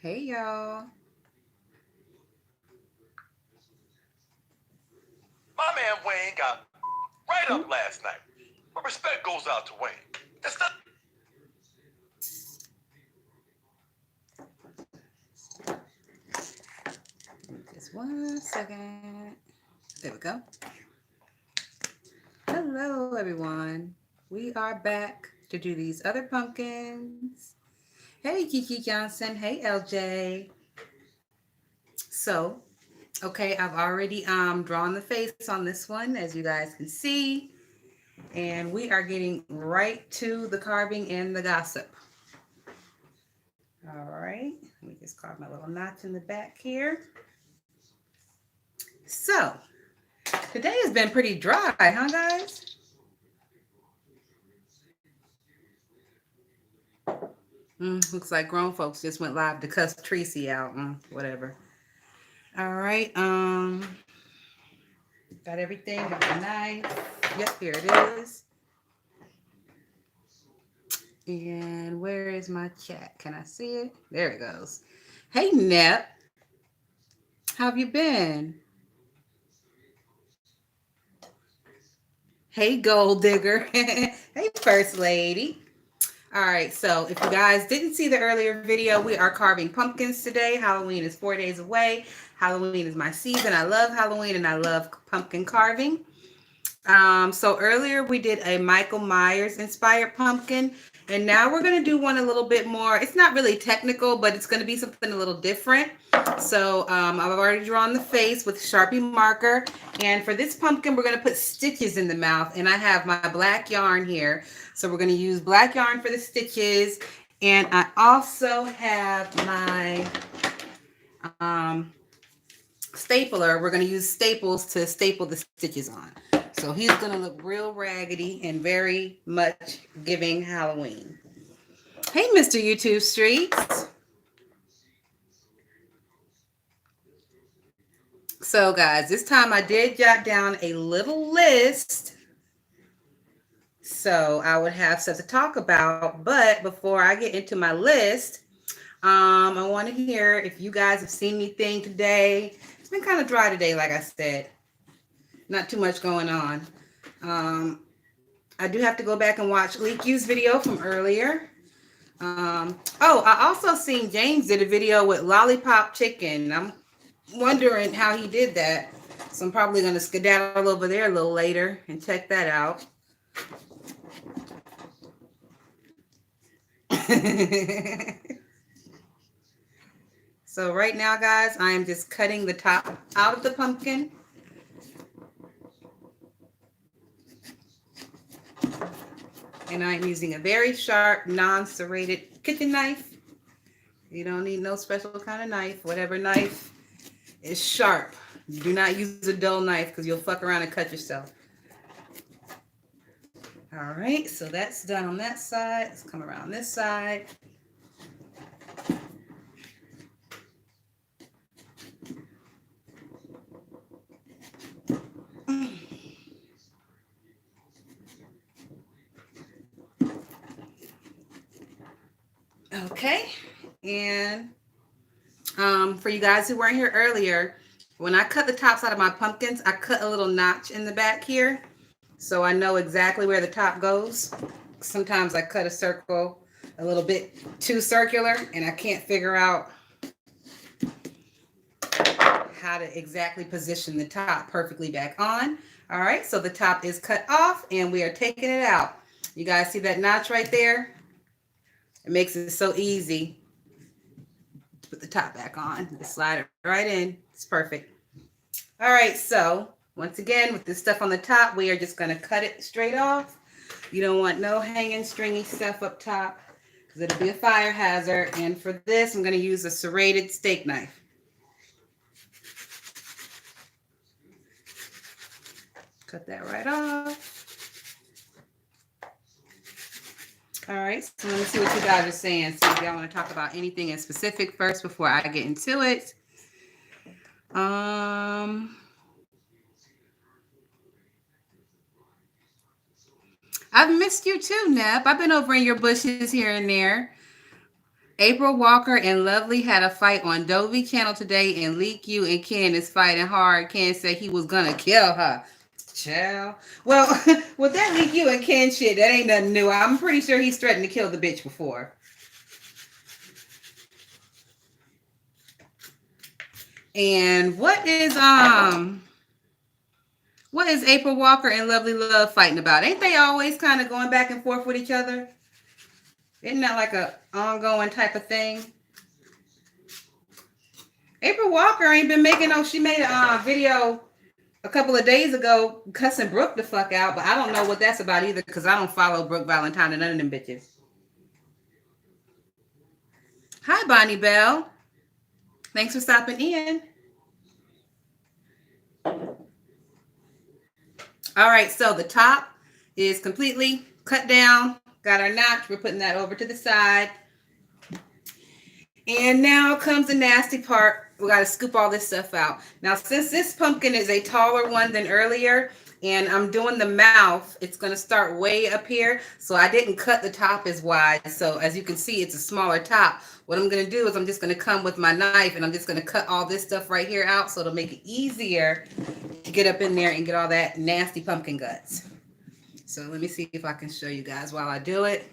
Hey y'all. My man Wayne got right up Oop. last night. But respect goes out to Wayne. That's not Just 1 second. There we go. Hello everyone. We are back to do these other pumpkins. Hey Kiki Johnson. Hey LJ. So, okay, I've already drawn the face on this one, as you guys can see. And we are getting right to the carving and the gossip. All right. Let me just carve my little notch in the back here. So, today has been pretty dry, huh, guys? Looks like grown folks just went live to cuss Tracy out. Whatever. All right. Got everything. Got the knife. Yep, here it is. And where is my chat? Can I see it? There it goes. Hey, Nep. How have you been? Hey, Gold Digger. Hey, First Lady. All right, so if you guys didn't see the earlier video, we are carving pumpkins today. Halloween is 4 days away. Halloween is my season. I love Halloween and I love pumpkin carving. So earlier we did a Michael Myers inspired pumpkin, and now we're going to do one a little bit more. It's not really technical, but it's going to be something a little different. So I've already drawn the face with Sharpie marker, and for this pumpkin we're going to put stitches in the mouth, and I have my black yarn here. So we're going to use black yarn for the stitches, and I also have my stapler. We're going to use staples to staple the stitches on. So he's going to look real raggedy and very much giving Halloween. Hey, Mr. YouTube Streets. So, guys, this time I did jot down a little list so I would have stuff to talk about. But before I get into my list, I want to hear if you guys have seen anything today. It's been kind of dry today, like I said. Not too much going on. I do have to go back and watch Leaky's video from earlier. I also seen James did a video with Lollipop Chicken. I'm wondering how he did that. So I'm probably going to skedaddle over there a little later and check that out. So right now, guys, I am just cutting the top out of the pumpkin. And I'm using a very sharp, non-serrated kitchen knife. You don't need no special kind of knife. Whatever knife is sharp. Do not use a dull knife because you'll fuck around and cut yourself. All right, so that's done on that side. Let's come around this side. Okay, and for you guys who weren't here earlier, when I cut the tops out of my pumpkins, I cut a little notch in the back here, so I know exactly where the top goes. Sometimes I cut a circle a little bit too circular, and I can't figure out how to exactly position the top perfectly back on. All right, so the top is cut off, and we are taking it out. You guys see that notch right there? It makes it so easy to put the top back on. Just slide it right in. It's perfect. All right, so once again, with this stuff on the top, we are just going to cut it straight off. You don't want no hanging stringy stuff up top because it'll be a fire hazard. And for this, I'm going to use a serrated steak knife. Cut that right off. All right, so let me see what you guys are saying. See if y'all want to talk about anything in specific first before I get into it. I've missed you too, Nep. I've been over in your bushes here and there. April Walker and Lovely had a fight on Dovey Channel today, and Leak You and Ken is fighting hard. Ken said he was gonna kill her. Child. Well, with that Leak You and Ken shit, that ain't nothing new. I'm pretty sure he's threatened to kill the bitch before. And what is April Walker and Lovely Love fighting about? Ain't they always kind of going back and forth with each other? Isn't that like a ongoing type of thing? April Walker ain't been making no. She made a video a couple of days ago cussing Brooke the fuck out, but I don't know what that's about either because I don't follow Brooke Valentine and none of them bitches. Hi, Bonnie Bell. Thanks for stopping in. All right, so the top is completely cut down. Got our notch. We're putting that over to the side. And now comes the nasty part. We got to scoop all this stuff out. Now, since this pumpkin is a taller one than earlier, and I'm doing the mouth, it's going to start way up here. So I didn't cut the top as wide. So as you can see, it's a smaller top. What I'm going to do is I'm just going to come with my knife and I'm just going to cut all this stuff right here out. So it'll make it easier to get up in there and get all that nasty pumpkin guts. So let me see if I can show you guys while I do it.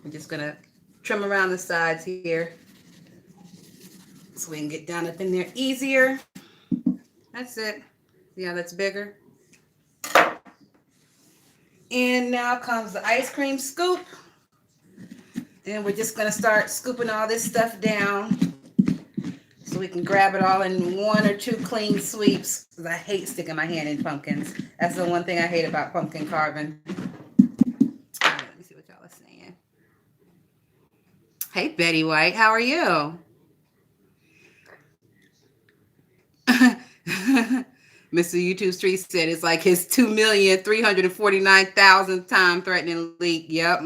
I'm just going to trim around the sides here so we can get down up in there easier. That's it. Yeah, that's bigger. And now comes the ice cream scoop. And we're just going to start scooping all this stuff down so we can grab it all in one or two clean sweeps. Because I hate sticking my hand in pumpkins. That's the one thing I hate about pumpkin carving. Let me see what y'all are saying. Hey, Betty White, how are you? Mr. YouTube Street said it's like his 2,349,000 time threatening leak. Yep.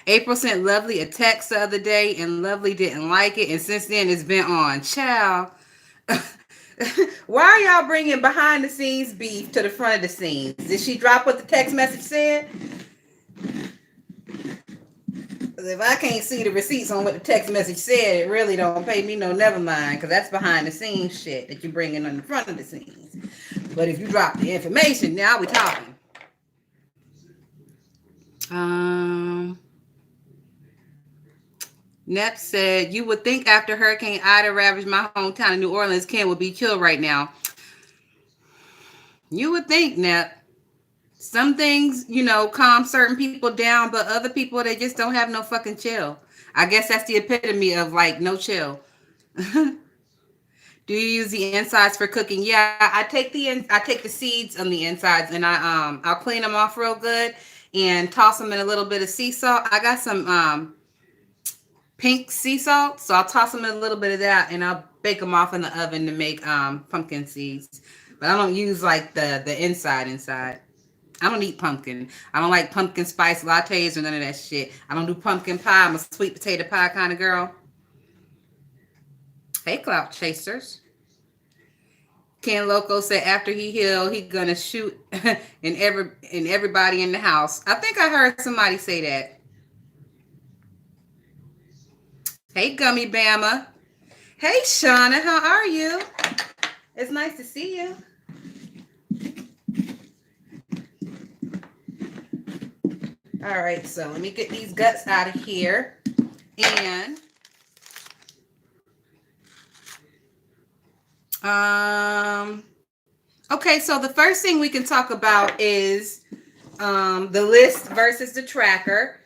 April sent Lovely a text the other day, and Lovely didn't like it, and since then it's been on. Child. Why are y'all bringing behind the scenes beef to the front of the scenes? Did she drop what the text message said? If I can't see the receipts on what the text message said, it really don't pay me no never mind, because that's behind the scenes shit that you're bringing on the front of the scenes. But if you drop the information, now we're talking. Nep said, you would think after Hurricane Ida ravaged my hometown of New Orleans, Ken would be killed right now. You would think, Nep. Some things, calm certain people down, but other people, they just don't have no fucking chill. I guess that's the epitome of like no chill. Do you use the insides for cooking? Yeah, I take the seeds on the insides and I'll clean them off real good and toss them in a little bit of sea salt. I got some pink sea salt, so I'll toss them in a little bit of that and I'll bake them off in the oven to make pumpkin seeds. But I don't use like the inside. I don't eat pumpkin. I don't like pumpkin spice lattes or none of that shit. I don't do pumpkin pie. I'm a sweet potato pie kind of girl. Hey, Clout Chasers. Ken Loco said after he healed, he's gonna shoot in everybody in the house. I think I heard somebody say that. Hey, Gummy Bama. Hey, Shauna, how are you? It's nice to see you. All right, so let me get these guts out of here. And okay, so the first thing we can talk about is the list versus the tracker.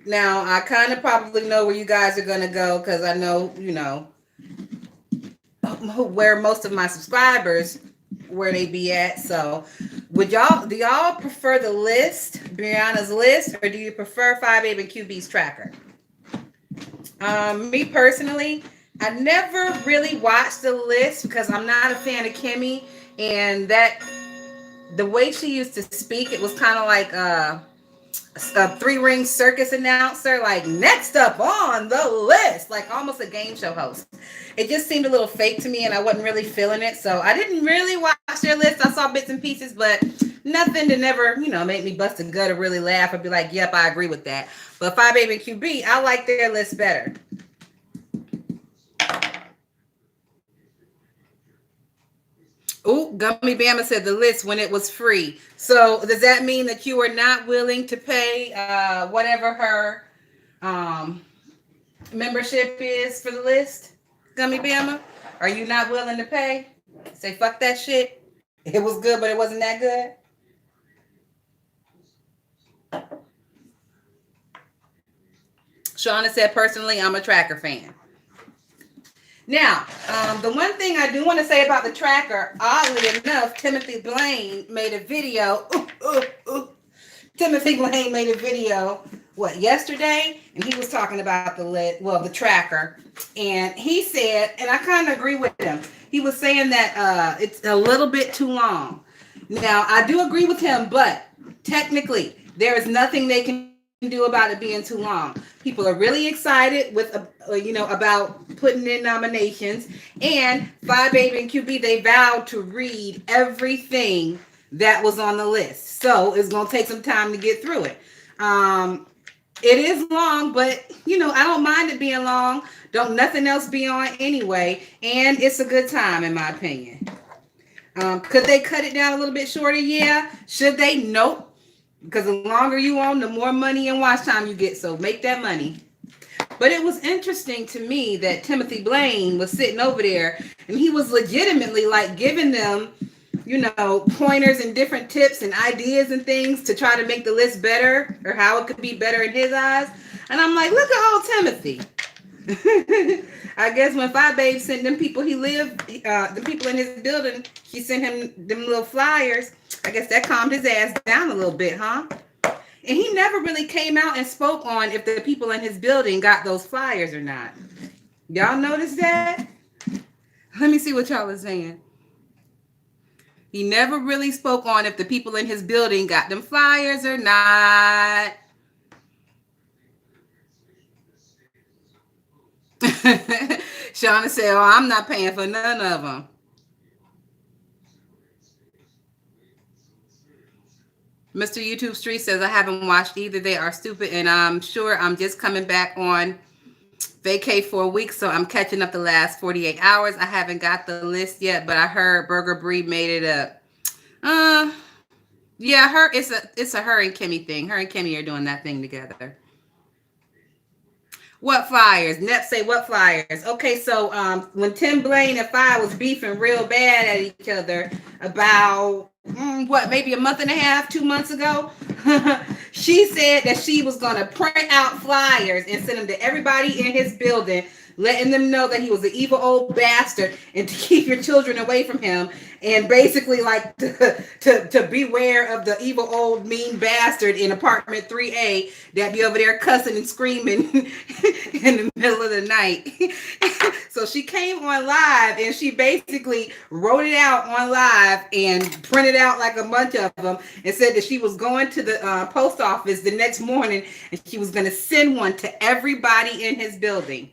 Now, I kind of probably know where you guys are going to go because I know, where most of my subscribers, where they be at. So do y'all prefer the list, Brianna's list, or do you prefer 5 and QB's tracker? Me personally, I never really watched the list because I'm not a fan of Kimmy, and that the way she used to speak, it was kind of like a three-ring circus announcer, like next up on the list, like almost a game show host. It just seemed a little fake to me, and I wasn't really feeling it. So I didn't really watch their list. I saw bits and pieces, but nothing to never, make me bust a gut or really laugh or be like, "Yep, I agree with that." But Five Baby and QB, I like their list better. Oh, Gummy Bama said the list when it was free. So does that mean that you are not willing to pay whatever her um, membership is for the list, Gummy Bama? Are you not willing to pay? Say fuck that shit. It was good, but it wasn't that good. Shauna said, personally, I'm a tracker fan. Now, the one thing I do want to say about the tracker, oddly enough, Timothy Blaine made a video. Timothy Blaine made a video, yesterday? And he was talking about the tracker. And he said, and I kind of agree with him, he was saying that it's a little bit too long. Now, I do agree with him, but technically, there is nothing they can do about it being too long. People are really excited with, about putting in nominations. And Five Baby and QB, they vowed to read everything that was on the list. So it's going to take some time to get through it. It is long, but, I don't mind it being long. Don't nothing else be on anyway. And it's a good time, in my opinion. Could they cut it down a little bit shorter? Yeah. Should they? Nope. Because the longer you own, the more money and watch time you get. So make that money. But it was interesting to me that Timothy Blaine was sitting over there and he was legitimately like giving them, pointers and different tips and ideas and things to try to make the list better or how it could be better in his eyes. And I'm like, look at old Timothy. I guess when Five Babe sent them people he lived, the people in his building, she sent him them little flyers. I guess that calmed his ass down a little bit, huh? And he never really came out and spoke on if the people in his building got those flyers or not. Y'all notice that? Let me see what y'all are saying. He never really spoke on if the people in his building got them flyers or not. Shauna said, "Oh, I'm not paying for none of them." Mr. YouTube Street says, "I haven't watched either. They are stupid, and I'm sure I'm just coming back on vacay for a week, so I'm catching up the last 48 hours. I haven't got the list yet, but I heard Burger Brie made it up." Yeah, it's a her and Kimmy thing. Her and Kimmy are doing that thing together. What flyers? Nep say what flyers? Okay, so when Tim Blaine and Fi was beefing real bad at each other about maybe a month and a half, 2 months ago, she said that she was gonna print out flyers and send them to everybody in his building, letting them know that he was an evil old bastard and to keep your children away from him, and basically like to beware of the evil old mean bastard in apartment 3A that be over there cussing and screaming in the middle of the night. So she came on live and she basically wrote it out on live and printed out like a bunch of them and said that she was going to the post office the next morning and she was going to send one to everybody in his building.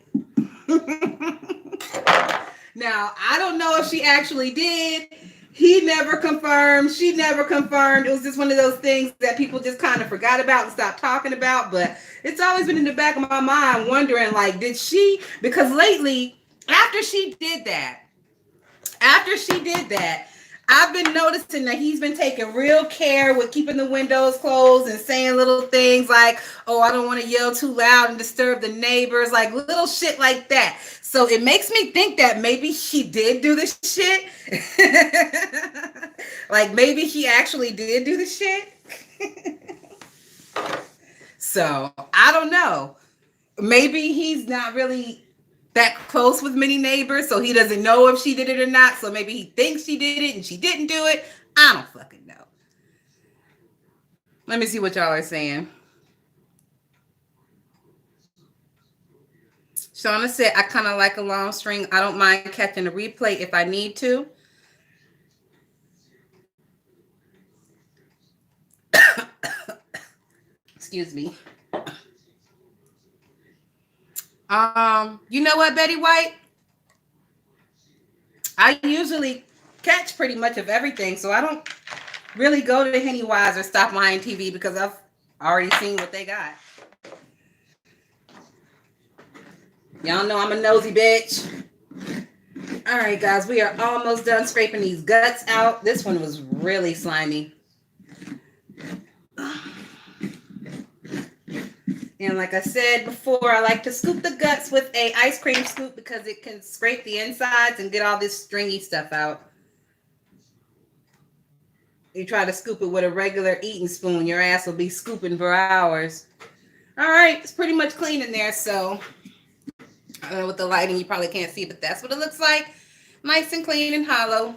Now, I don't know if she actually did. He never confirmed. She never confirmed. It was just one of those things that people just kind of forgot about and stopped talking about. But it's always been in the back of my mind wondering, like, did she? Because lately, after she did that, I've been noticing that he's been taking real care with keeping the windows closed and saying little things like, "Oh, I don't want to yell too loud and disturb the neighbors," like little shit like that. So it makes me think that maybe she did do this shit. Like maybe he actually did do the shit. So I don't know. Maybe he's not really that close with many neighbors, so he doesn't know if she did it or not. So maybe he thinks she did it and she didn't do it. I don't fucking know. Let me see what y'all are saying. Shauna said, "I kind of like a long string. I don't mind catching a replay if I need to." Excuse me. You know what, Betty White? I usually catch pretty much of everything, so I don't really go to Pennywise or Stop Lying TV because I've already seen what they got. Y'all know I'm a nosy bitch. All right, guys, we are almost done scraping these guts out. This one was really slimy. And like I said before, I like to scoop the guts with a ice cream scoop because it can scrape the insides and get all this stringy stuff out. You try to scoop it with a regular eating spoon, your ass will be scooping for hours. All right, it's pretty much clean in there, so I don't know, with the lighting you probably can't see, but that's what it looks like. Nice and clean and hollow.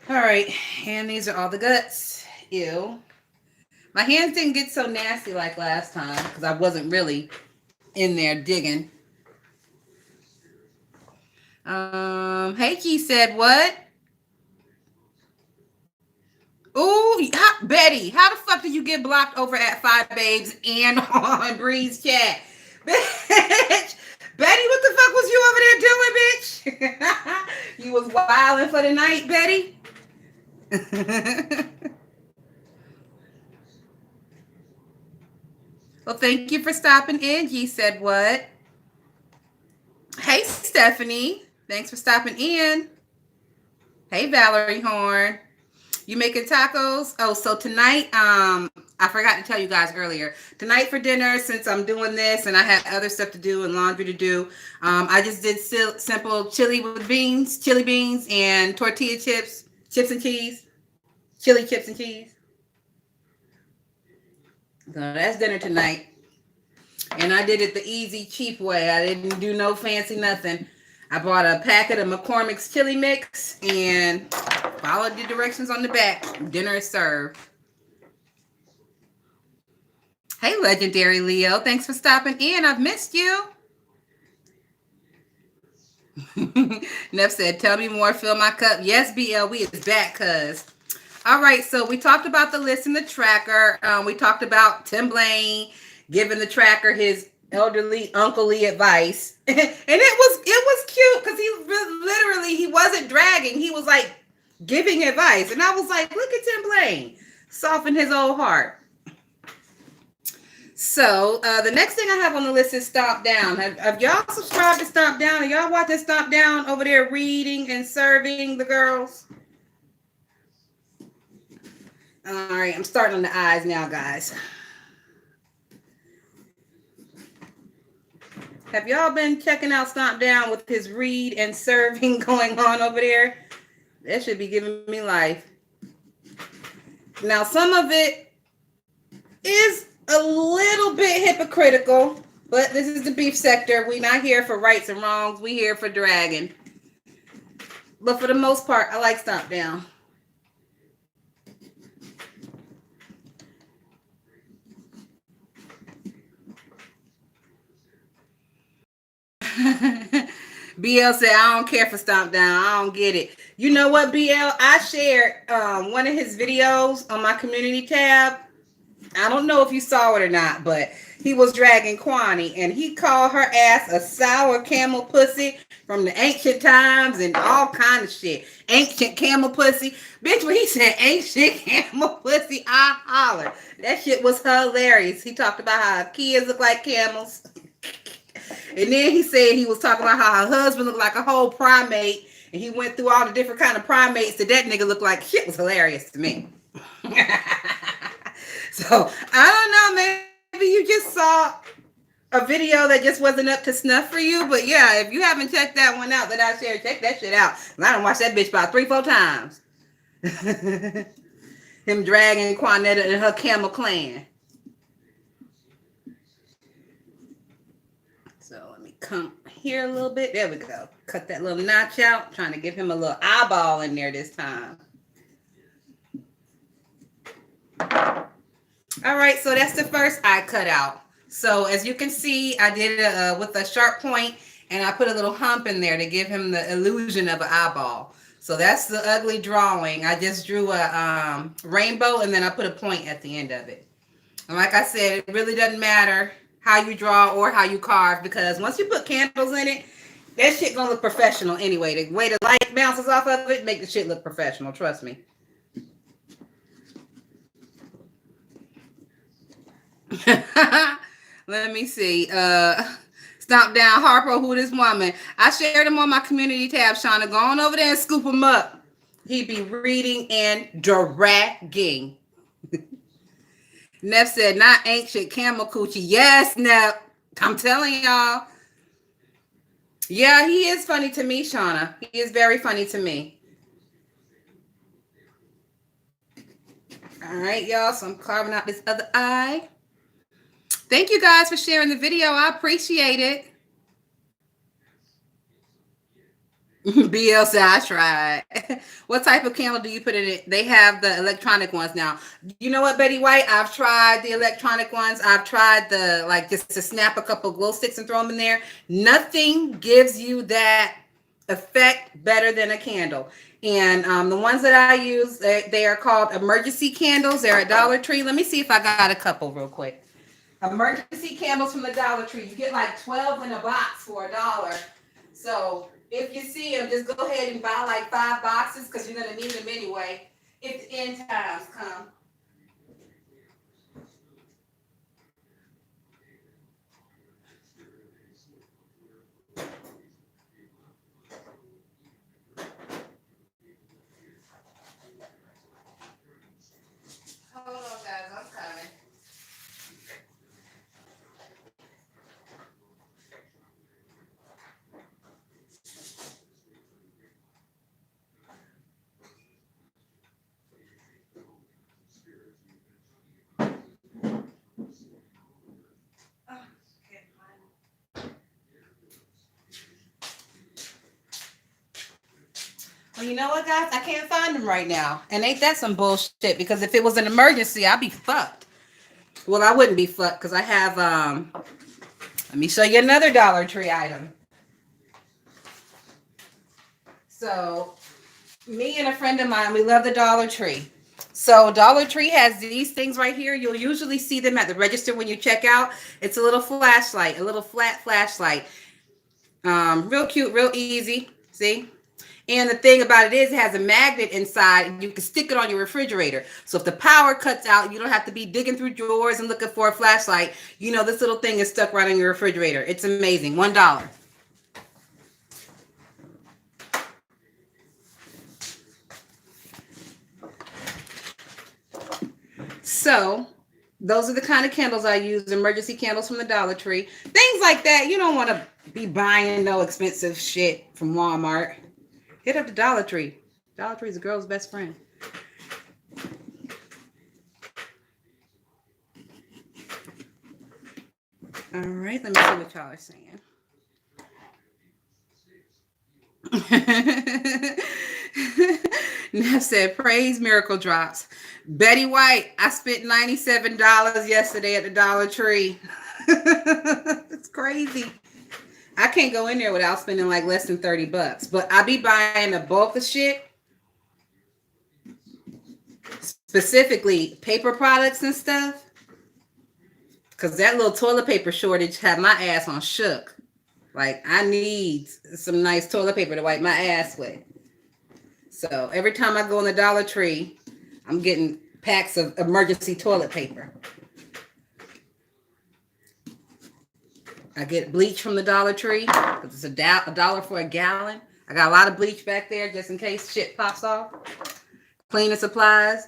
All right, and these are all the guts. Ew. My hands didn't get so nasty like last time because I wasn't really in there digging. Hey, Key said what? Ooh, Betty, how the fuck did you get blocked over at Five Babes and on Breeze Chat? Bitch, Betty, what the fuck was you over there doing, bitch? You was wilding for the night, Betty? Well, thank you for stopping in. He said what? Hey, Stephanie. Thanks for stopping in. Hey, Valerie Horn. You making tacos? Oh, so tonight, I forgot to tell you guys earlier. Tonight for dinner, since I'm doing this and I have other stuff to do and laundry to do, I just did simple chili with beans, chili beans, and tortilla chips, chips and cheese, chili chips and cheese. So that's dinner tonight. And I did it the easy, cheap way. I didn't do no fancy nothing. I bought a packet of McCormick's chili mix and followed the directions on the back. Dinner is served. Hey, Legendary Leo. Thanks for stopping in. I've missed you. Neff said, tell me more, fill my cup. Yes, BL, we is back, cuz. All right, so we talked about the list and the tracker. We talked about Tim Blaine giving the tracker his elderly unclely advice. And it was cute because he wasn't dragging. He was like giving advice. And I was like, look at Tim Blaine. Soften his old heart. So the next thing I have on the list is Stomp Down. Have y'all subscribed to Stomp Down? Are y'all watching Stomp Down over there reading and serving the girls? All right, I'm starting on the eyes now, guys. Have y'all been checking out Stomp Down with his read and serving going on over there? That should be giving me life. Now, some of it is a little bit hypocritical, but this is the beef sector. We're not here for rights and wrongs. We're here for dragging. But for the most part, I like Stomp Down. BL said, I don't care for Stomp Down. I don't get it. You know what, BL? I shared one of his videos on my community tab. I don't know if you saw it or not, but he was dragging Kwani, and he called her ass a sour camel pussy from the ancient times and all kind of shit. Ancient camel pussy. Bitch, when he said ancient camel pussy, I hollered. That shit was hilarious. He talked about how kids look like camels. And then he said he was talking about how her husband looked like a whole primate, and he went through all the different kind of primates that nigga looked like. Shit was hilarious to me. So, I don't know, maybe you just saw a video that just wasn't up to snuff for you, but yeah, if you haven't checked that one out that I shared, check that shit out. I done watched that bitch about 3-4 times. Him dragging Quanetta and her camel clan. So let me come here a little bit. There we go. Cut that little notch out. Trying to give him a little eyeball in there this time. All right, so that's the first eye cut out. So as you can see, I did it with a sharp point, and I put a little hump in there to give him the illusion of an eyeball. So that's the ugly drawing. I just drew a rainbow and then I put a point at the end of it. And like I said, it really doesn't matter how you draw or how you carve, because once you put candles in it, that shit gonna look professional anyway. The way the light bounces off of it make the shit look professional. Trust me. Let me see. Stomp down Harpo, who this woman. I shared him on my community tab, Shauna. Go on over there and scoop him up. He be reading and dragging. Neff said, not ancient camel coochie. Yes, Neff. I'm telling y'all. Yeah, he is funny to me, Shauna. He is very funny to me. All right, y'all. So I'm carving out this other eye. Thank you guys for sharing the video. I appreciate it. BL said, I tried. What type of candle do you put in it? They have the electronic ones now. You know what, Betty White? I've tried the electronic ones. I've tried the, like, just to snap a couple glow sticks and throw them in there. Nothing gives you that effect better than a candle. And the ones that I use, they are called emergency candles. They're at Dollar Tree. Let me see if I got a couple real quick. Emergency candles from the Dollar Tree. You get like 12 in a box for $1. So if you see them, just go ahead and buy like 5 boxes, because you're going to need them anyway if the end times come. Hold on, guys. I'm coming. Well, you know what, guys? I can't find them right now. And ain't that some bullshit? Because if it was an emergency, I'd be fucked. Well, I wouldn't be fucked because I have, let me show you another Dollar Tree item. So, me and a friend of mine, we love the Dollar Tree. So, Dollar Tree has these things right here. You'll usually see them at the register when you check out. It's a little flashlight, a little flat flashlight. Real cute, real easy. See? And the thing about it is, it has a magnet inside, and you can stick it on your refrigerator. So if the power cuts out, you don't have to be digging through drawers and looking for a flashlight. You know, this little thing is stuck right on your refrigerator. It's amazing. $1. So those are the kind of candles I use, emergency candles from the Dollar Tree. Things like that. You don't want to be buying no expensive shit from Walmart. Hit up the Dollar Tree. Dollar Tree is a girl's best friend. All right, let me see what y'all are saying. Neff said, praise miracle drops. Betty White, I spent $97 yesterday at the Dollar Tree. It's crazy. I can't go in there without spending like less than $30. But I be buying a bulk of shit. Specifically paper products and stuff. Because that little toilet paper shortage had my ass on shook. Like, I need some nice toilet paper to wipe my ass with. So every time I go in the Dollar Tree, I'm getting packs of emergency toilet paper. I get bleach from the Dollar Tree. It's $1 for a gallon. I got a lot of bleach back there just in case shit pops off. Cleaning supplies.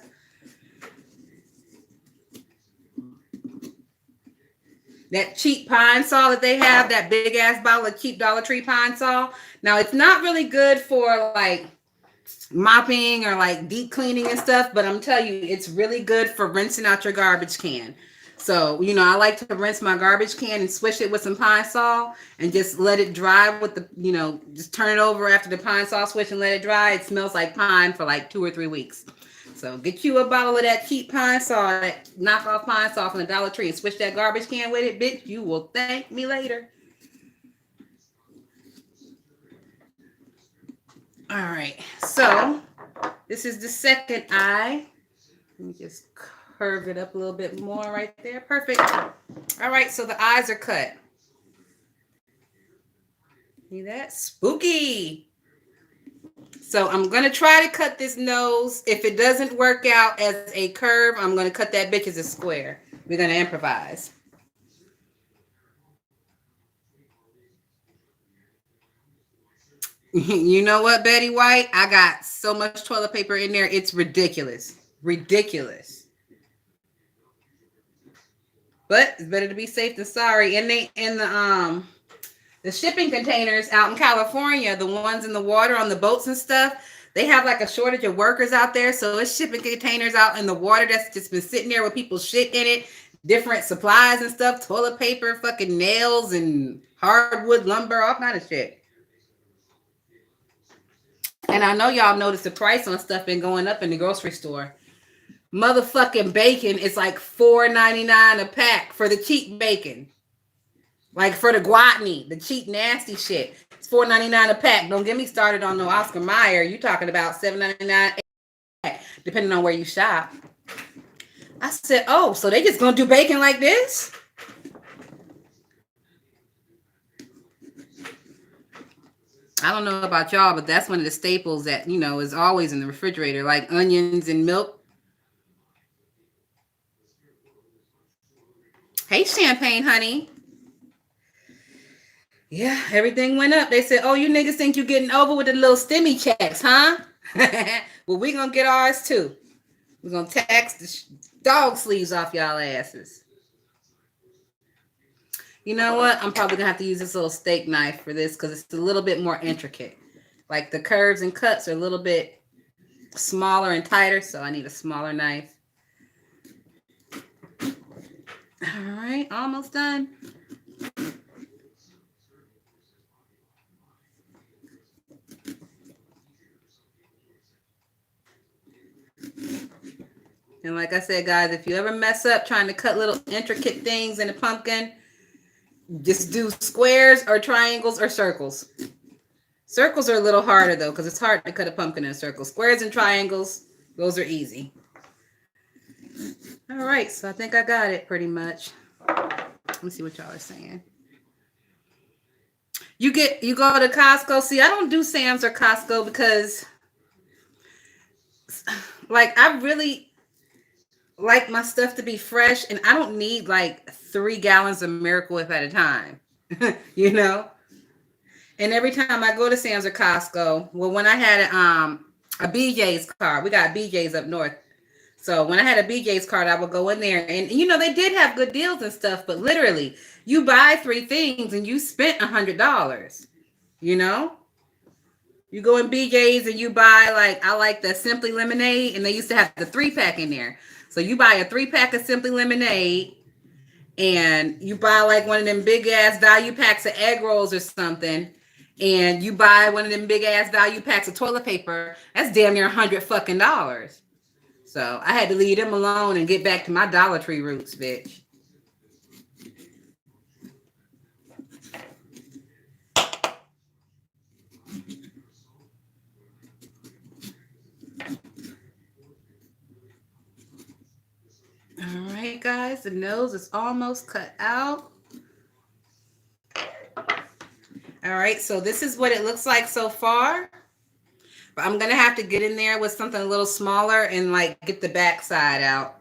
That cheap pine Sol that they have, that big ass bottle of cheap Dollar Tree pine Sol. Now, it's not really good for like mopping or like deep cleaning and stuff, but I'm telling you, it's really good for rinsing out your garbage can. So, you know, I like to rinse my garbage can and swish it with some pine Sol and just let it dry with the, you know, just turn it over after the pine Sol swish and let it dry. It smells like pine for like 2 or 3 weeks. So get you a bottle of that cheap pine Sol, that knockoff pine Sol from the Dollar Tree, and switch that garbage can with it, bitch. You will thank me later. All right. So this is the second eye. Let me just curve it up a little bit more right there. Perfect. All right. So the eyes are cut. See that? Spooky. So I'm going to try to cut this nose. If it doesn't work out as a curve, I'm going to cut that bitch as a square. We're going to improvise. You know what, Betty White? I got so much toilet paper in there. It's ridiculous. Ridiculous. But it's better to be safe than sorry. And they in the shipping containers out in California, the ones in the water on the boats and stuff, they have like a shortage of workers out there. So it's shipping containers out in the water that's just been sitting there with people's shit in it, different supplies and stuff, toilet paper, fucking nails and hardwood lumber, all kind of shit. And I know y'all noticed the price on stuff been going up in the grocery store. Motherfucking bacon is like $4.99 a pack for the cheap bacon. Like for the guatni, the cheap nasty shit. It's $4.99 a pack. Don't get me started on no Oscar Mayer. You talking about $7.99 a pack, depending on where you shop. I said, oh, so they just gonna do bacon like this? I don't know about y'all, but that's one of the staples that, is always in the refrigerator, like onions and milk. Hey, Champagne, honey. Yeah, everything went up. They said, oh, you niggas think you getting over with the little stimmy checks, huh? Well, we gonna get ours too. We're gonna tax the dog sleeves off y'all asses. You know what? I'm probably gonna have to use this little steak knife for this because it's a little bit more intricate. Like the curves and cuts are a little bit smaller and tighter, so I need a smaller knife. All right, almost done. And like I said, guys, if you ever mess up trying to cut little intricate things in a pumpkin, just do squares or triangles or circles. Circles are a little harder, though, because it's hard to cut a pumpkin in a circle. Squares and triangles, those are easy. All right, so I think I got it pretty much. Let me see what y'all are saying. You go to Costco. See, I don't do Sam's or Costco because, like, I really like my stuff to be fresh, and I don't need like 3 gallons of Miracle Whip at a time, you know. And every time I go to Sam's or Costco, well, when I had a BJ's card, we got BJ's up north. So when I had a BJ's card, I would go in there, and they did have good deals and stuff, but literally, you buy 3 things and you spent $100. You know, you go in BJ's and you buy, like, I like the Simply Lemonade, and they used to have the 3-pack in there. So you buy a 3-pack of Simply Lemonade, and you buy like one of them big ass value packs of egg rolls or something, and you buy one of them big ass value packs of toilet paper. That's damn near $100 fucking dollars. So I had to leave them alone and get back to my Dollar Tree roots, bitch. All right, guys, the nose is almost cut out. All right, so this is what it looks like so far. But I'm going to have to get in there with something a little smaller and like get the back side out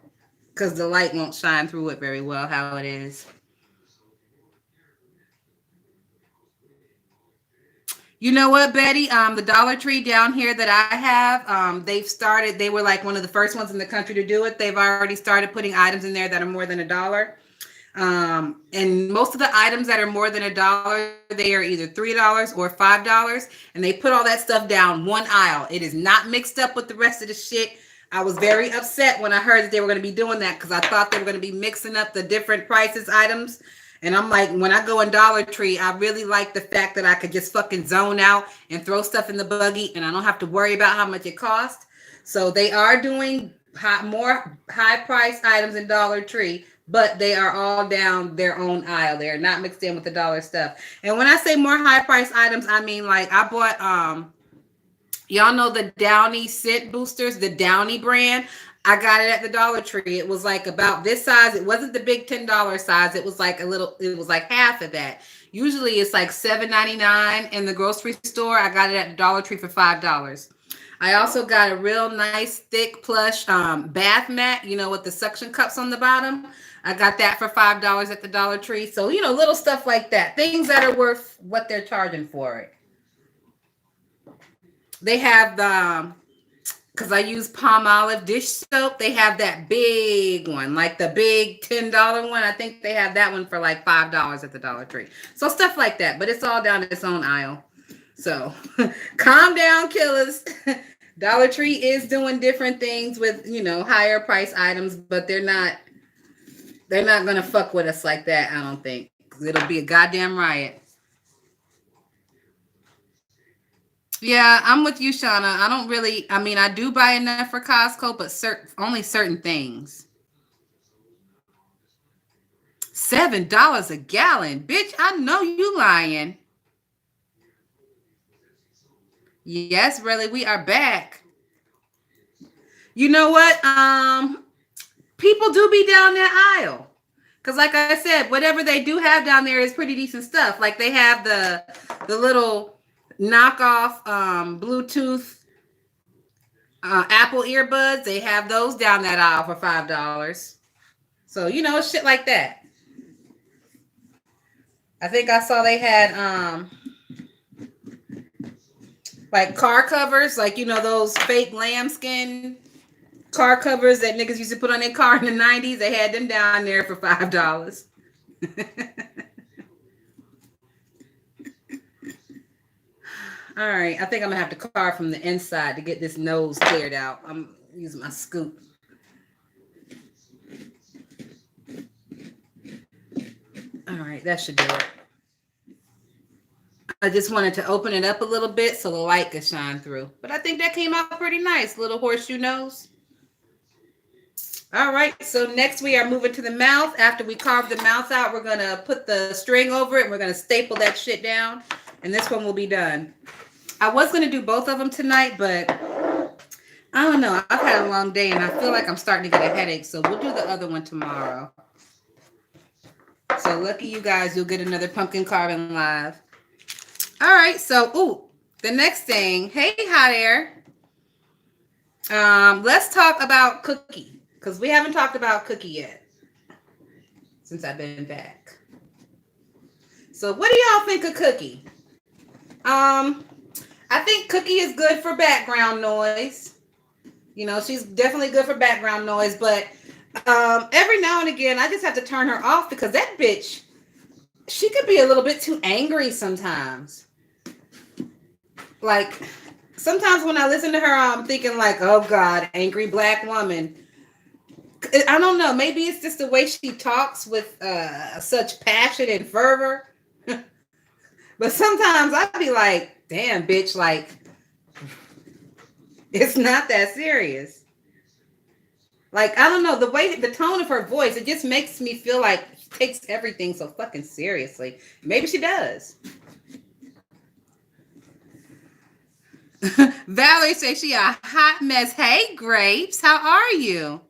because the light won't shine through it very well how it is. You know what, Betty? The Dollar Tree down here that I have, they were like one of the first ones in the country to do it. They've already started putting items in there that are more than $1. And most of the items that are more than $1, they are either $3 or $5. And they put all that stuff down one aisle. It is not mixed up with the rest of the shit. I was very upset when I heard that they were going to be doing that because I thought they were going to be mixing up the different prices items. And I'm like, when I go in Dollar Tree, I really like the fact that I could just fucking zone out and throw stuff in the buggy and I don't have to worry about how much it costs. So they are doing more high price items in Dollar Tree, but they are all down their own aisle. They're not mixed in with the dollar stuff. And when I say more high price items, I mean like I bought Y'all know the Downy scent boosters, the Downy brand. I got it at the Dollar Tree. It was like about this size. It wasn't the big $10 size. It was like a little. It was like half of that. Usually it's like $7.99 in the grocery store. I got it at the Dollar Tree for $5. I also got a real nice thick plush bath mat. You know, with the suction cups on the bottom. I got that for $5 at the Dollar Tree. So you know, little stuff like that. Things that are worth what they're charging for it. They have the because I use palm olive dish soap. They have that big one, like the big $10 one. I think they have that one for like $5 at the Dollar Tree. So stuff like that, but it's all down its own aisle. So calm down, killers. Dollar Tree is doing different things with higher price items, but they're not gonna fuck with us like that. I don't think 'cause it'll be a goddamn riot. Yeah, I'm with you, Shauna. I don't really. I mean, I do buy enough for Costco, but only certain things. $7 a gallon, bitch. I know you lying. Yes, really, we are back. You know what? People do be down that aisle. Cause like I said, whatever they do have down there is pretty decent stuff. Like they have the little knockoff Bluetooth Apple earbuds. They have those down that aisle for $5. So shit like that. I think I saw they had like car covers, like those fake lambskin car covers that niggas used to put on their car in the 90s. They had them down there for $5. All right, I think I'm gonna have to carve from the inside to get this nose cleared out. I'm using my scoop. All right, that should do it. I just wanted to open it up a little bit so the light could shine through. But I think that came out pretty nice. Little horseshoe nose. All right, so next we are moving to the mouth. After we carve the mouth out, we're going to put the string over it. And we're going to staple that shit down. And this one will be done. I was going to do both of them tonight, but I don't know. I've had a long day and I feel like I'm starting to get a headache. So we'll do the other one tomorrow. So lucky you guys, you'll get another pumpkin carving live. All right, so the next thing. Hey, hot air. Let's talk about Cookie because we haven't talked about Cookie yet since I've been back. So, what do y'all think of Cookie? I think Cookie is good for background noise. She's definitely good for background noise, but every now and again, I just have to turn her off because that bitch, she could be a little bit too angry sometimes. Like, sometimes when I listen to her, I'm thinking like, oh God, angry black woman. I don't know. Maybe it's just the way she talks with such passion and fervor. But sometimes I'd be like, damn, bitch, like, it's not that serious. Like, I don't know, the tone of her voice, it just makes me feel like she takes everything so fucking seriously. Maybe she does. Valerie says she a hot mess. Hey, Grapes, how are you?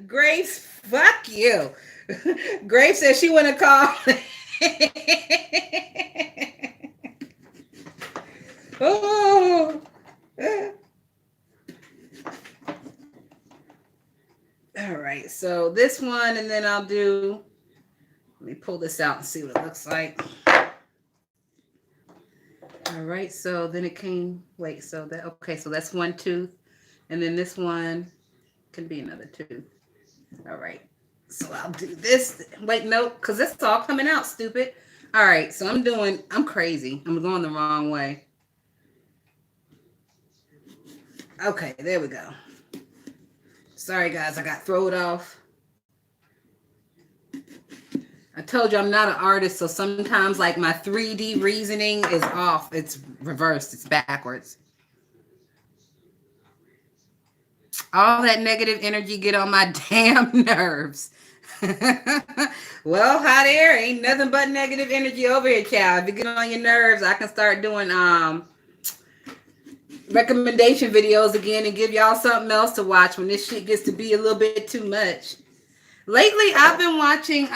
Grapes, fuck you. Grapes says she want to call. Oh. All right, so this one, and then I'll do. Let me pull this out and see what it looks like. All right, so then it came. Wait, so that's one tooth, and then this one can be another tooth. All right, so I'll do this. Wait, no, because this is all coming out, stupid. All right, so I'm crazy. I'm going the wrong way. Okay, there we go. Sorry, guys, I got thrown off. I told you I'm not an artist, so sometimes like my 3D reasoning is off. It's reversed. It's backwards. All that negative energy get on my damn nerves. Well, hot air ain't nothing but negative energy over here, child. If you get on your nerves, I can start doing recommendation videos again and give y'all something else to watch when this shit gets to be a little bit too much. Lately, I've been watching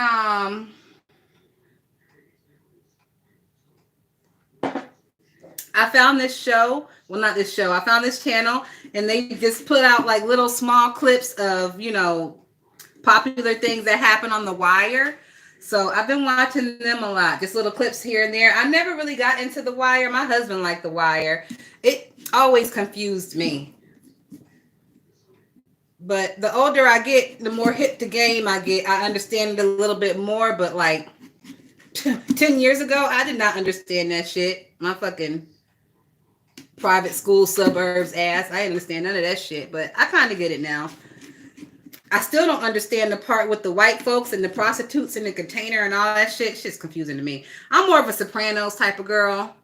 I found this show. Well, not this show. I found this channel, and they just put out like little small clips of, popular things that happen on The Wire. So I've been watching them a lot, just little clips here and there. I never really got into The Wire. My husband liked The Wire. It always confused me. But the older I get, the more hip the game I get. I understand it a little bit more, but like 10 years ago, I did not understand that shit. My fucking private school suburbs ass. I didn't understand none of that shit, but I kind of get it now. I still don't understand the part with the white folks and the prostitutes in the container and all that shit. Shit's confusing to me. I'm more of a Sopranos type of girl.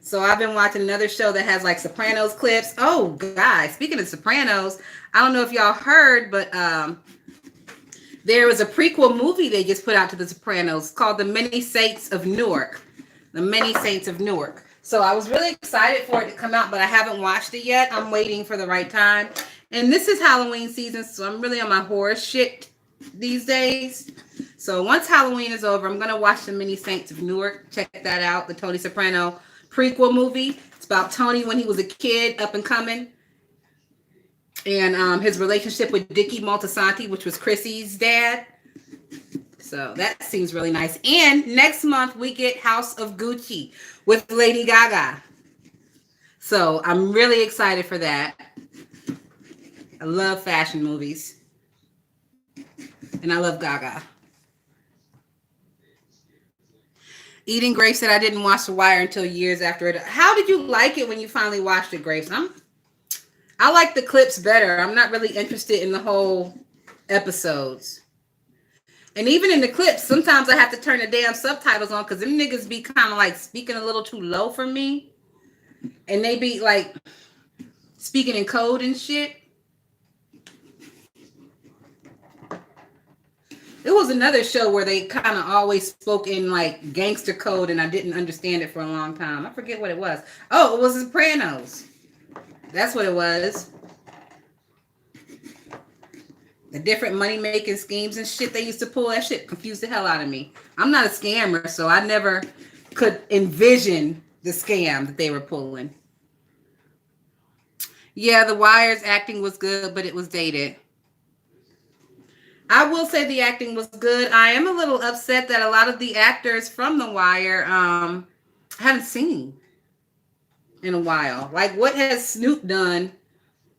So I've been watching another show that has like Sopranos clips. Oh, guys, speaking of Sopranos, I don't know if y'all heard, but there was a prequel movie they just put out to the Sopranos called The Many Saints of Newark. The Many Saints of Newark. So I was really excited for it to come out, but I haven't watched it yet. I'm waiting for the right time. And this is Halloween season, so I'm really on my horror shit these days. So once Halloween is over, I'm going to watch The Many Saints of Newark. Check that out, the Tony Soprano prequel movie. It's about Tony when he was a kid, up and coming. And his relationship with Dickie Moltisanti, which was Chrissy's dad. So that seems really nice. And next month, we get House of Gucci with Lady Gaga. So I'm really excited for that. I love fashion movies. And I love Gaga. Eating Grace said I didn't watch The Wire until years after it. How did you like it when you finally watched it, Grace? I like the clips better. I'm not really interested in the whole episodes. And even in the clips, sometimes I have to turn the damn subtitles on because them niggas be kind of like speaking a little too low for me. And they be like speaking in code and shit. It was another show where they kind of always spoke in like gangster code and I didn't understand it for a long time. I forget what it was. Oh, it was The Sopranos. That's what it was. The different money-making schemes and shit they used to pull, that shit confused the hell out of me. I'm not a scammer, so I never could envision the scam that they were pulling. Yeah, The Wire's acting was good, but it was dated. I will say the acting was good. I am a little upset that a lot of the actors from The Wire I haven't seen in a while. Like, what has Snoop done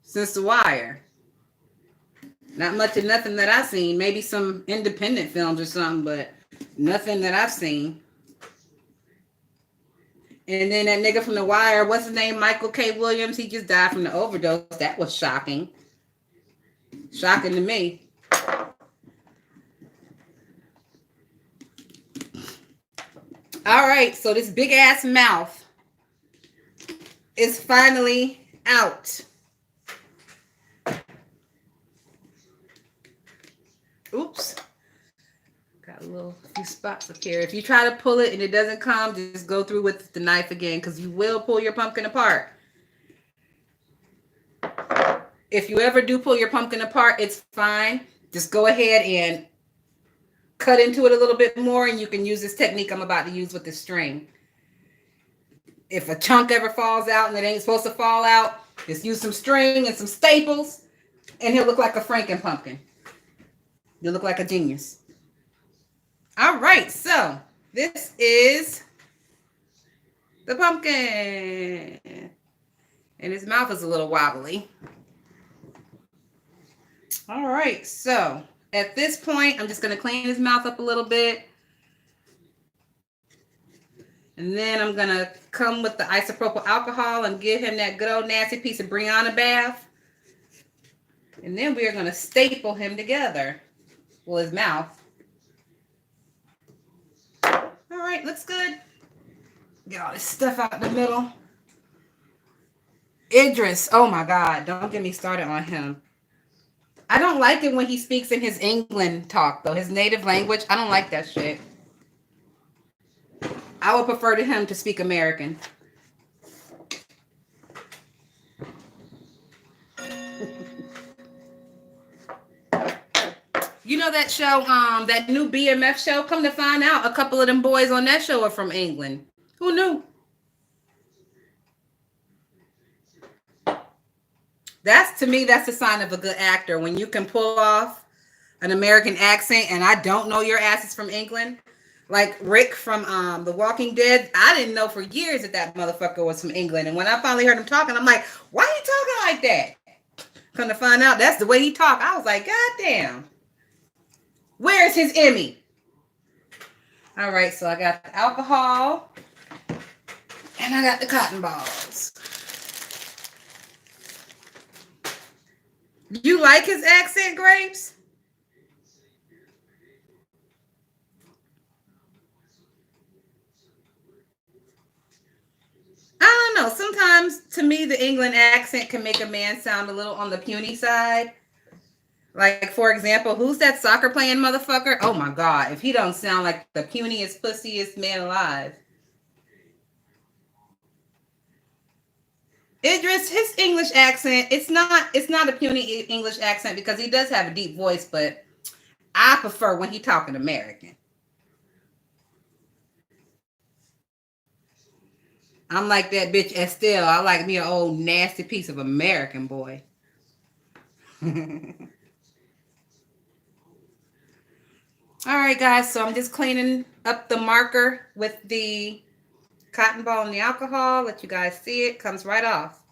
since The Wire? Not much of nothing that I've seen. Maybe some independent films or something, but nothing that I've seen. And then that nigga from The Wire, what's his name? Michael K. Williams. He just died from the overdose. That was shocking. Shocking to me. All right, so this big ass mouth is finally out. Oops. Got a few spots up here. If you try to pull it and it doesn't come, just go through with the knife again because you will pull your pumpkin apart. If you ever do pull your pumpkin apart, it's fine. Just go ahead and cut into it a little bit more and you can use this technique I'm about to use with the string. If a chunk ever falls out and it ain't supposed to fall out, just use some string and some staples and he'll look like a Franken pumpkin. You'll look like a genius. All right, so this is the pumpkin. And his mouth is a little wobbly. All right, so at this point, I'm just going to clean his mouth up a little bit. And then I'm going to come with the isopropyl alcohol and give him that good old nasty piece of Brianna bath. And then we are going to staple him together. Well, his mouth. All right, looks good. Get all this stuff out the middle. Idris, oh my God, don't get me started on him. I don't like it when he speaks in his England talk, though. His native language. I don't like that shit. I would prefer to him to speak American. You know that show, that new BMF show? Come to find out, a couple of them boys on that show are from England. Who knew? That's, to me, that's a sign of a good actor. When you can pull off an American accent and I don't know your ass is from England. Like Rick from The Walking Dead. I didn't know for years that that motherfucker was from England. And when I finally heard him talking, I'm like, why are you talking like that? Come to find out, that's the way he talked. I was like, God damn. Where's his Emmy? All right, so I got the alcohol and I got the cotton balls. You like his accent, Grapes? I don't know. Sometimes, to me, the England accent can make a man sound a little on the puny side. Like, for example, who's that soccer playing motherfucker? Oh my God. If he don't sound like the puniest, pussiest man alive. Idris, his English accent, it's not a puny English accent because he does have a deep voice, but I prefer when he talking American. I'm like that bitch Estelle. I like me an old nasty piece of American boy. All right, guys. So I'm just cleaning up the marker with the cotton ball and the alcohol. Let you guys see it. Comes right off.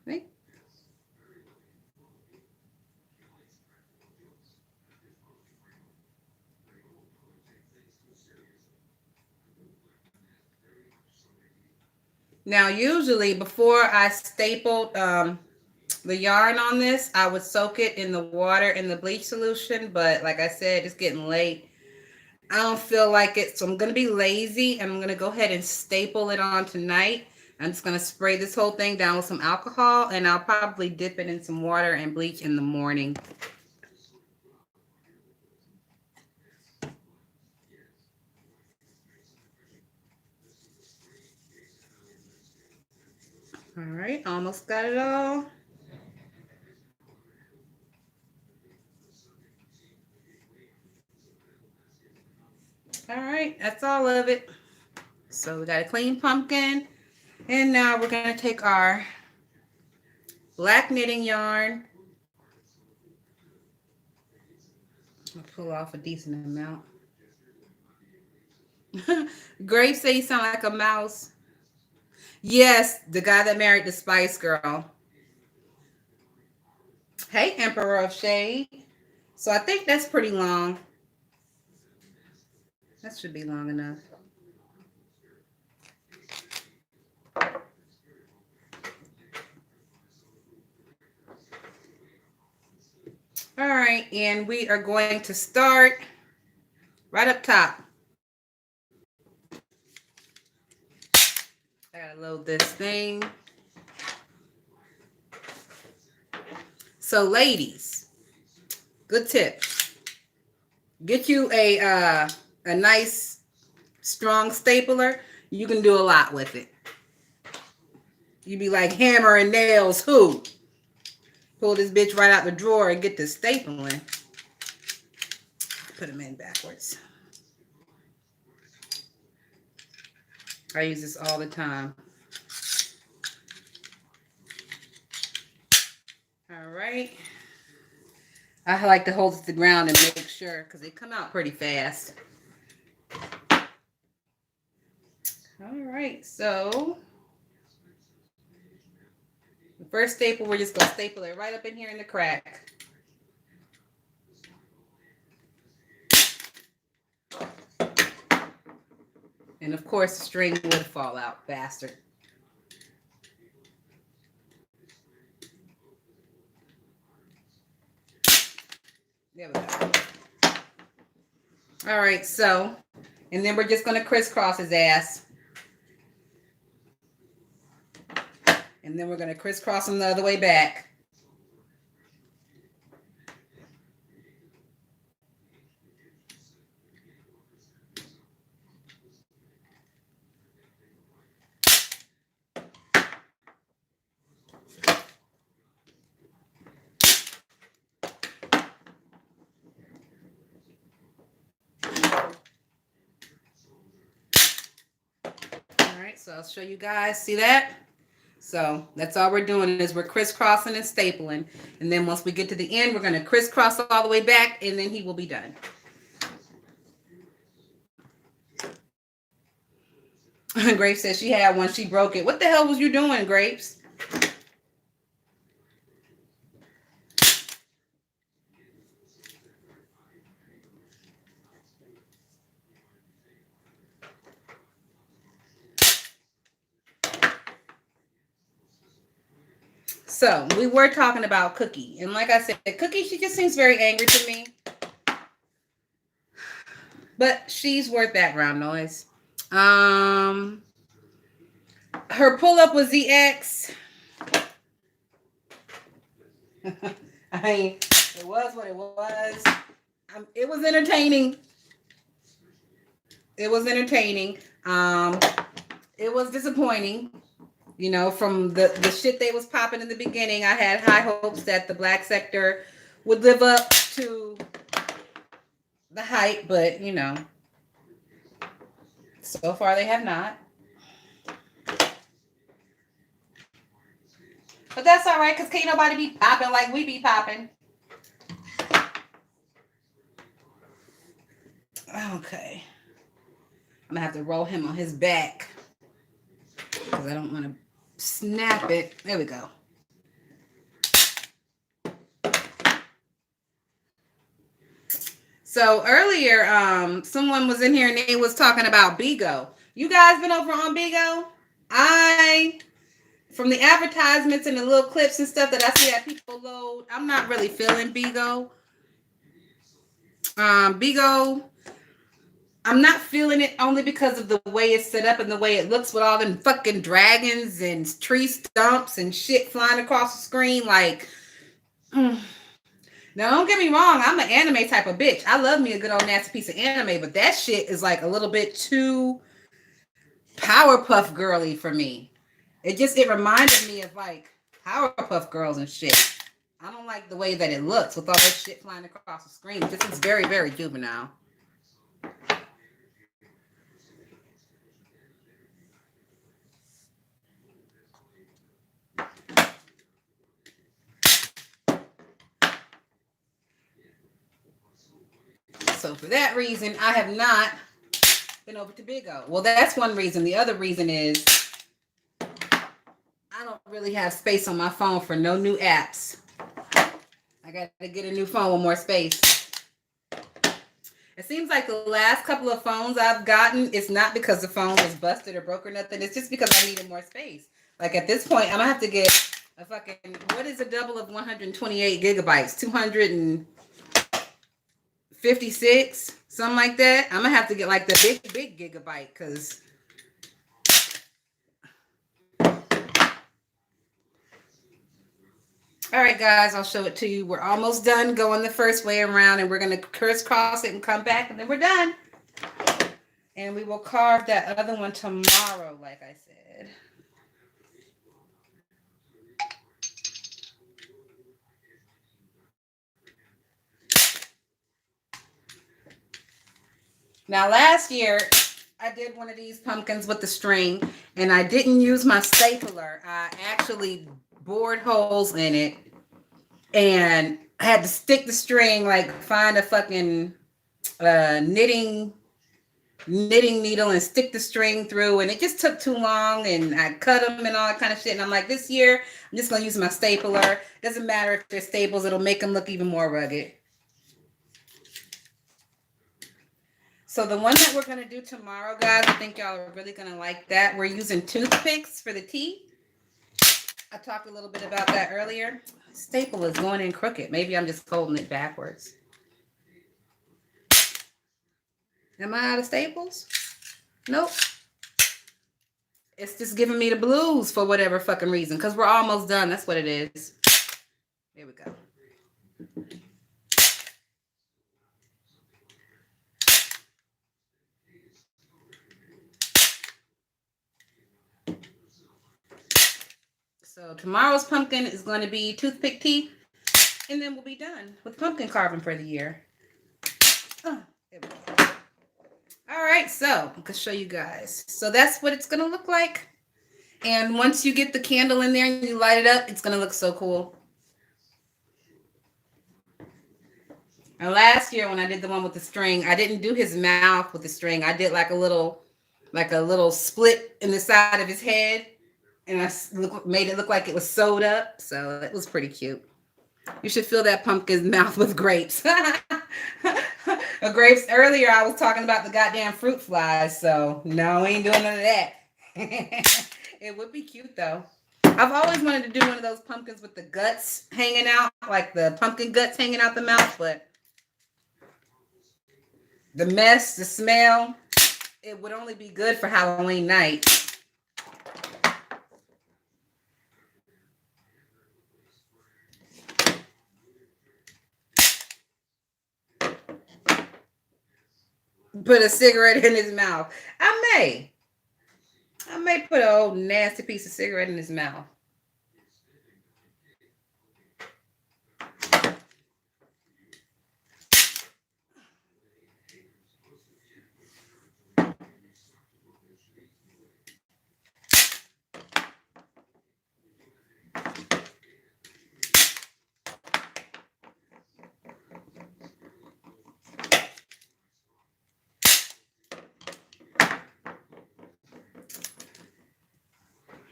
Right? Now, usually before I stapled the yarn on this, I would soak it in the water in the bleach solution. But like I said, it's getting late. I don't feel like it, so I'm going to be lazy and I'm going to go ahead and staple it on tonight. I'm just going to spray this whole thing down with some alcohol and I'll probably dip it in some water and bleach in the morning. All right, almost got it all. All right, that's all of it. So we got a clean pumpkin. And now we're going to take our black knitting yarn. I'll pull off a decent amount. Grace say you sound like a mouse. Yes, the guy that married the Spice Girl. Hey, Emperor of Shade. So I think that's pretty long. That should be long enough. All right, and we are going to start right up top. I gotta load this thing. So, ladies, good tip. Get you a nice strong stapler. You can do a lot with it. You be like hammer and nails. Who? Pull this bitch right out the drawer and get the stapling. Put them in backwards. I use this all the time. All right. I like to hold it to the ground and make sure because they come out pretty fast. All right, so the first staple, we're just going to staple it right up in here in the crack. And of course, the string would fall out faster. There we go. All right, so, and then we're just going to crisscross his ass. And then we're going to crisscross him the other way back. so I'll show you guys. See that? So that's all we're doing is we're crisscrossing and stapling. And then once we get to the end, we're going to crisscross all the way back, and then he will be done. Grapes said she had one. She broke it. What the hell was you doing, Grapes? So we were talking about Cookie. And like I said, Cookie, she just seems very angry to me. But she's worth background noise. Her pull-up was the X. I mean, it was what it was. It was entertaining. It was entertaining. It was disappointing. You know, from the shit they was popping in the beginning, I had high hopes that the black sector would live up to the hype, but, you know, so far they have not. But that's all right, because can't nobody be popping like we be popping. Okay. I'm going to have to roll him on his back, because I don't want to snap it. There we go. So earlier, someone was in here and they was talking about Bigo. You guys been over on Bigo? From the advertisements and the little clips and stuff that I see that people load, I'm not really feeling Bigo. Bigo, I'm not feeling it only because of the way it's set up and the way it looks with all them fucking dragons and tree stumps and shit flying across the screen. Like, now don't get me wrong, I'm an anime type of bitch. I love me a good old nasty piece of anime, but that shit is like a little bit too Powerpuff Girly for me. It reminded me of like Powerpuff Girls and shit. I don't like the way that it looks with all that shit flying across the screen. This is very, very juvenile. So for that reason, I have not been over to Bigo. Well, that's one reason. The other reason is I don't really have space on my phone for no new apps. I got to get a new phone with more space. It seems like the last couple of phones I've gotten, it's not because the phone was busted or broke or nothing. It's just because I needed more space. Like at this point, I'm going to have to get a fucking, what is a double of 128 gigabytes? 256? Something like that. I'm going to have to get like the big gigabyte because... All right, guys, I'll show it to you. We're almost done going the first way around, and we're going to crisscross it and come back, and then we're done. And we will carve that other one tomorrow, like I said. Now, last year, I did one of these pumpkins with the string, and I didn't use my stapler. I actually bored holes in it and I had to stick the string, like find a fucking knitting needle and stick the string through, and it just took too long, and I cut them and all that kind of shit. And I'm like, this year I'm just gonna use my stapler. Doesn't matter if they're staples, it'll make them look even more rugged. So the one that we're gonna do tomorrow, guys, I think y'all are really gonna like that. We're using toothpicks for the tea. I talked a little bit about that earlier. Staple is going in crooked. Maybe I'm just folding it backwards. Am I out of staples? Nope. It's just giving me the blues for whatever fucking reason, because we're almost done. That's what it is. Here we go. So tomorrow's pumpkin is going to be toothpick tea, and then we'll be done with pumpkin carving for the year. There we go. All right, so I can show you guys. So that's what it's gonna look like. And once you get the candle in there and you light it up, it's gonna look so cool. And last year when I did the one with the string, I didn't do his mouth with the string. I did like a little split in the side of his head, and made it look like it was sewed up. So it was pretty cute. You should fill that pumpkin's mouth with grapes. Grapes. Earlier, I was talking about the goddamn fruit flies. So no, we ain't doing none of that. It would be cute though. I've always wanted to do one of those pumpkins with the guts hanging out, like the pumpkin guts hanging out the mouth, but the mess, the smell, it would only be good for Halloween night. Put a cigarette in his mouth. I may put a old nasty piece of cigarette in his mouth.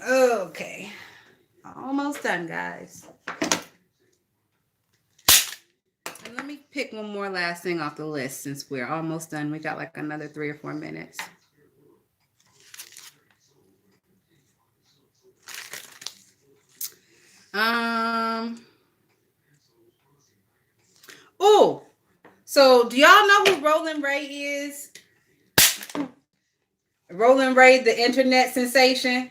Okay. Almost done, guys. And let me pick one more last thing off the list since we're almost done. We got like another 3 or 4 minutes. Oh, so do y'all know who Roland Ray is? Roland Ray, the internet sensation.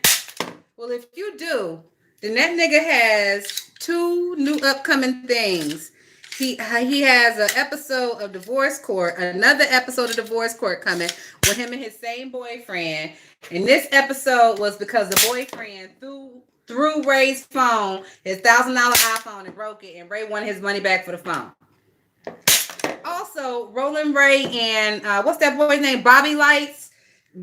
Well, if you do, then that nigga has 2 new upcoming things. He has an episode of Divorce Court, another episode of Divorce Court coming with him and his same boyfriend. And this episode was because the boyfriend threw Ray's phone, his $1,000 iPhone, and broke it, and Ray wanted his money back for the phone. Also, Roland Ray and what's that boy's name? Bobby Lights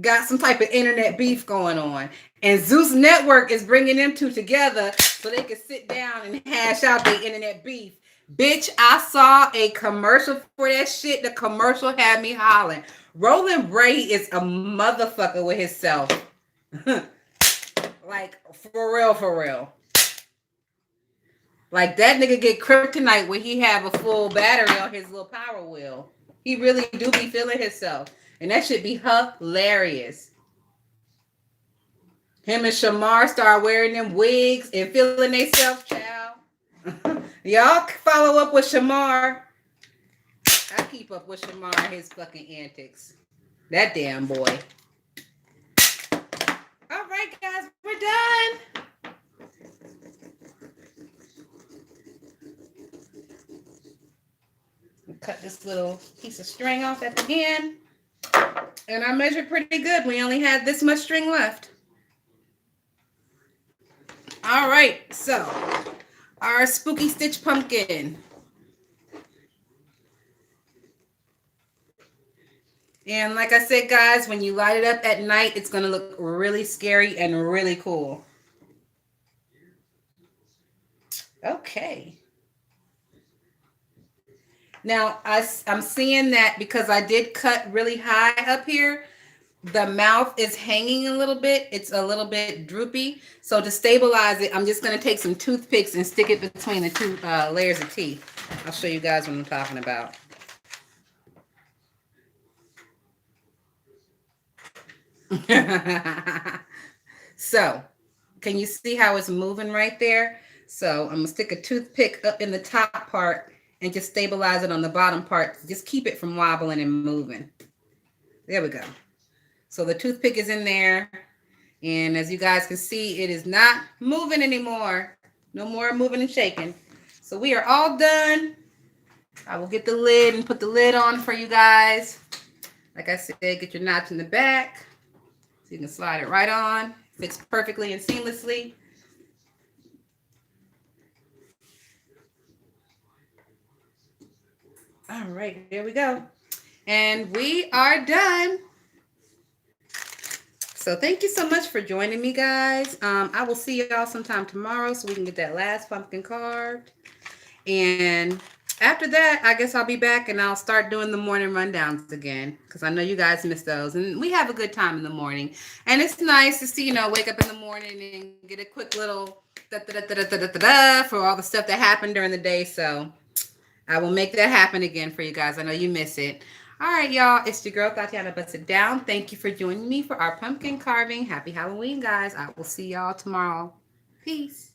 got some type of internet beef going on. And Zeus Network is bringing them two together so they can sit down and hash out their internet beef. Bitch, I saw a commercial for that shit. The commercial had me hollering. Roland Ray is a motherfucker with himself. Like, for real, for real. Like, that nigga get kryptonite when he have a full battery on his little power wheel. He really do be feeling himself. And that should be hilarious. Him and Shamar start wearing them wigs and feeling themselves, child. Y'all follow up with Shamar. I keep up with Shamar and his fucking antics. That damn boy. All right, guys, we're done. Cut this little piece of string off at the end. And I measured pretty good. We only had this much string left. All right, so our spooky stitch pumpkin. And like I said, guys, when you light it up at night, it's going to look really scary and really cool. Okay. Now, I'm seeing that because I did cut really high up here, the mouth is hanging a little bit. It's a little bit droopy. So to stabilize it, I'm just going to take some toothpicks and stick it between the 2 layers of teeth. I'll show you guys what I'm talking about. So, can you see how it's moving right there? So I'm going to stick a toothpick up in the top part and just stabilize it on the bottom part. Just keep it from wobbling and moving. There we go. So the toothpick is in there. And as you guys can see, it is not moving anymore. No more moving and shaking. So we are all done. I will get the lid and put the lid on for you guys. Like I said, get your notch in the back. So you can slide it right on. Fits perfectly and seamlessly. All right, there we go. And we are done. So thank you so much for joining me, guys. I will see y'all sometime tomorrow so we can get that last pumpkin carved. And after that, I guess I'll be back and I'll start doing the morning rundowns again because I know you guys miss those. And we have a good time in the morning. And it's nice to see, wake up in the morning and get a quick little for all the stuff that happened during the day. So I will make that happen again for you guys. I know you miss it. All right, y'all. It's your girl Tatiana Bust It Down. Thank you for joining me for our pumpkin carving. Happy Halloween, guys. I will see y'all tomorrow. Peace.